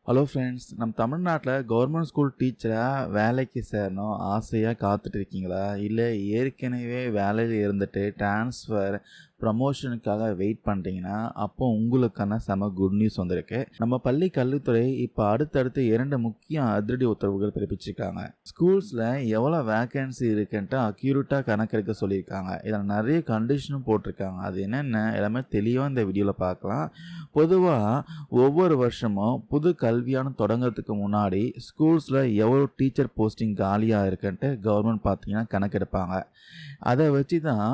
Hello friends, நம்ம தமிழ்நாட்டில் government school டீச்சராக வேலைக்கு சேரணும் ஆசையாக காத்துட்டு இருக்கீங்களா? இல்லை ஏற்கனவே வேலையில் இருந்துட்டு ட்ரான்ஸ்ஃபர் ப்ரமோஷனுக்காக வெயிட் பண்ணுறீங்கன்னா, அப்போ உங்களுக்கான செம குட் நியூஸ் வந்திருக்கு. நம்ம பள்ளி கல்வித்துறை இப்போ அடுத்தடுத்து 2 முக்கிய அதிரடி உத்தரவுகள் பிறப்பிச்சிருக்காங்க. ஸ்கூல்ஸில் எவ்வளோ வேக்கன்சி இருக்குன்ட்டு அக்யூரேட்டாக கணக்கெடுக்க சொல்லியிருக்காங்க. இதில் நிறைய கண்டிஷனும் போட்டிருக்காங்க. அது என்னென்ன எல்லாமே தெளிவாக இந்த வீடியோவில் பார்க்கலாம். பொதுவாக ஒவ்வொரு வருஷமும் புது கல்வியானம் தொடங்குறதுக்கு முன்னாடி ஸ்கூல்ஸில் எவ்வளோ டீச்சர் போஸ்டிங் காலியாக இருக்குன்ட்டு கவர்மெண்ட் பார்த்தீங்கன்னா கணக்கெடுப்பாங்க. அதை வச்சு தான்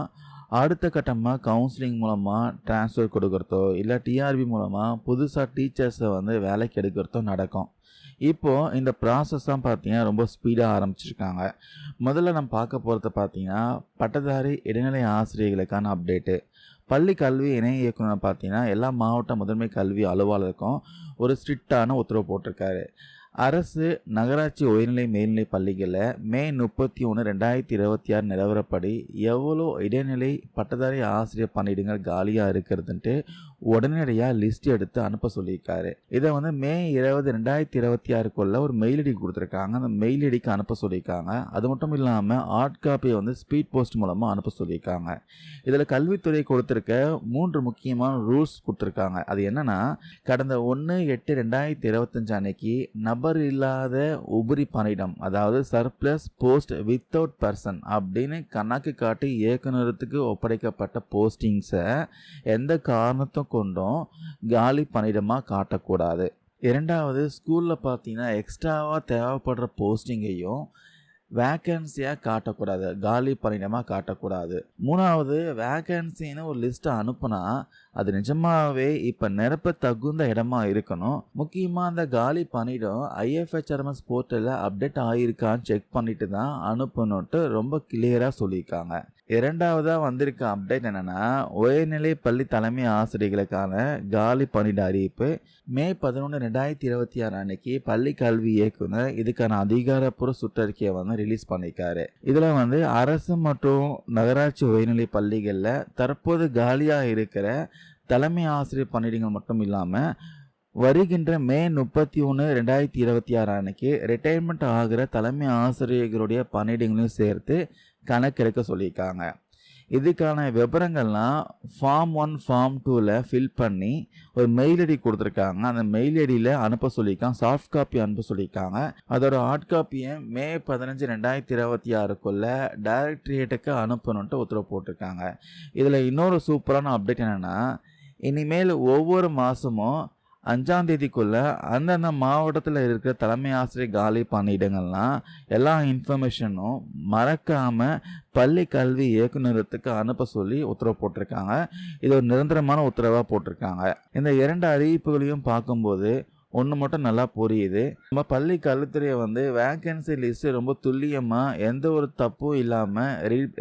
அடுத்த கட்டமாக கவுன்சிலிங் மூலமாக ட்ரான்ஸ்ஃபர் கொடுக்குறதோ இல்லை டிஆர்பி மூலமாக புதுசாக டீச்சர்ஸை வேலைக்கு எடுக்கிறதோ நடக்கும். இப்போது இந்த ப்ராசஸ் தான் பார்த்தீங்கன்னா ரொம்ப ஸ்பீடாக ஆரம்பிச்சிருக்காங்க. முதல்ல நம்ம பார்க்க போகிறத பார்த்தீங்கன்னா பட்டதாரி இடைநிலை ஆசிரியர்களுக்கான அப்டேட்டு. பள்ளி கல்வி இணை இயக்குனர் பார்த்தீங்கன்னா எல்லா மாவட்ட முதன்மை கல்வி அலுவலருக்கும் ஒரு ஸ்ட்ரிக்டான உத்தரவு போட்டிருக்காரு. அரசு நகராட்சி உயர்நிலை மேல்நிலை பள்ளிகளில் மே 31, 2026 நிலவரப்படி எவ்வளோ இடைநிலை பட்டதாரி ஆசிரியர் பணியிடங்கள் காலியாக இருக்கிறதுன்ட்டு உடனடியாக லிஸ்ட் எடுத்து அனுப்ப சொல்லியிருக்காரு. இதை மே 20, 2026 ஒரு மெயில் ஐடி கொடுத்துருக்காங்க. அந்த மெயில் ஐடிக்கு அனுப்ப சொல்லியிருக்காங்க. அது மட்டும் இல்லாமல் ஹார்ட் காப்பியை ஸ்பீட் போஸ்ட் மூலமாக அனுப்ப சொல்லியிருக்காங்க. இதில் கல்வித்துறை கொடுத்துருக்க 3 முக்கியமான ரூல்ஸ் கொடுத்துருக்காங்க. அது என்னன்னா, கடந்த 1/8/2025 அன்னைக்கு நபர் இல்லாத உபரி பணியிடம், அதாவது சர்ப்ளஸ் போஸ்ட் வித்தவுட் பர்சன் அப்படின்னு கணக்கு காட்டி இயக்குநரத்துக்கு ஒப்படைக்கப்பட்ட போஸ்டிங்ஸை எந்த காரணத்தை கொண்டும் காலி பணியிடமாக காட்டக்கூடாது. இரண்டாவது, ஸ்கூலில் பார்த்தீங்கன்னா எக்ஸ்ட்ராவாக தேவைப்படுற போஸ்டிங்கையும் வேக்கன்சியாக காட்டக்கூடாது, காலி பணியிடமாக காட்டக்கூடாது. மூணாவது, வேக்கன்சின்னு ஒரு லிஸ்ட்டை அனுப்புனா அது நிஜமாகவே இப்போ நிரப்ப தகுந்த இடமா இருக்கணும். முக்கியமாக அந்த காலி பணியிடம் IFHRMS போர்ட்டலில் அப்டேட் ஆகியிருக்கான்னு செக் பண்ணிட்டு தான் அனுப்பணுன்ட்டு ரொம்ப கிளியராக சொல்லியிருக்காங்க. இரண்டாவதாக வந்திருக்க அப்டேட் என்னென்னா, உயர்நிலை பள்ளி தலைமை ஆசிரியர்களுக்கான காலி பணியிட அறிவிப்பு மே 11, 2026 அன்னைக்கு பள்ளி கல்வி இயக்குனர் இதுக்கான அதிகாரப்பூர்வ சுற்றறிக்கையை ரிலீஸ் பண்ணியிருக்காரு. இதில் அரசு மற்றும் நகராட்சி உயர்நிலை பள்ளிகளில் தற்போது காலியாக இருக்கிற தலைமை ஆசிரியர் பணியிடங்கள் மட்டும் இல்லாமல் வருகின்ற மே 31, 2026 அன்னைக்கு ரிட்டையர்மெண்ட் ஆகிற தலைமை ஆசிரியர்களுடைய பணியிடங்களையும் சேர்த்து கணக்கெடுக்க சொல்லியிருக்காங்க. இதுக்கான விவரங்கள்லாம் ஃபார்ம் 1, ஃபார்ம் 2ல் ஃபில் பண்ணி ஒரு மெயில் ஐடி கொடுத்துருக்காங்க. அந்த மெயில் ஐடியில் அனுப்ப சொல்லியிருக்காங்க. சாஃப்ட் காப்பி அனுப்ப சொல்லியிருக்காங்க. அதோட ஹார்ட் காப்பியை மே 15, 2026 டைரக்டரேட்டுக்கு அனுப்பணுன்ட்டு உத்தரவு போட்டிருக்காங்க. இதில் இன்னொரு சூப்பரான அப்டேட் என்னென்னா, இனிமேல் ஒவ்வொரு மாதமும் 5ஆம் தேதிக்குள்ளே அந்தந்த மாவட்டத்தில் இருக்கிற தலைமை ஆசிரியர் காலி பணியிடங்கள்லாம் எல்லா இன்ஃபர்மேஷனும் மறக்காமல் பள்ளி கல்வி இயக்குநரத்துக்கு அனுப்ப சொல்லி உத்தரவு போட்டிருக்காங்க. இது ஒரு நிரந்தரமான உத்தரவாக போட்டிருக்காங்க. இந்த 2 அறிவிப்புகளையும் பார்க்கும்போது ஒன்று மட்டும் நல்லா புரியுது. நம்ம பள்ளி கல்வித்துறையை வேக்கன்சி லிஸ்ட்டு ரொம்ப துல்லியமாக எந்த ஒரு தப்பும் இல்லாமல்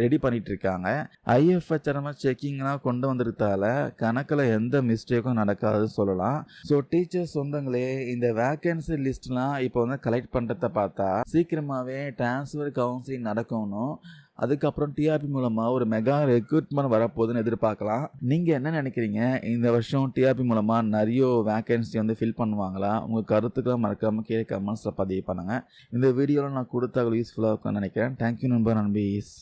ரெடி பண்ணிட்டு இருக்காங்க. IFHRMS செக்கிங்லாம் கொண்டு வந்திருந்தால கணக்கில் எந்த மிஸ்டேக்கும் நடக்காதுன்னு சொல்லலாம். ஸோ டீச்சர்ஸ் சொந்தங்களே, இந்த வேக்கன்சி லிஸ்ட்லாம் இப்போ கலெக்ட் பண்ணுறத பார்த்தா சீக்கிரமாகவே ட்ரான்ஸ்ஃபர் கவுன்சிலிங் நடக்கணும். அதுக்கப்புறம் டிஆர்பி மூலமாக ஒரு மெகா ரெக்ரூட்மெண்ட் வரப்போகுதுன்னு எதிர்பார்க்கலாம். நீங்கள் என்ன நினைக்கிறீங்க? இந்த வருஷம் டிஆர்பி மூலமாக நிறைய வேக்கன்சி ஃபில் பண்ணுவாங்களா? உங்கள் கருத்துக்களை மறக்காமல் கீழே கமெண்ட்ஸில் பதிவு பண்ணுங்கள். இந்த வீடியோவில் நான் கொடுத்த யூஸ்ஃபுல்லாக இருக்கும்னு நினைக்கிறேன். தேங்க்யூ நண்பர், நண்பீஸ்.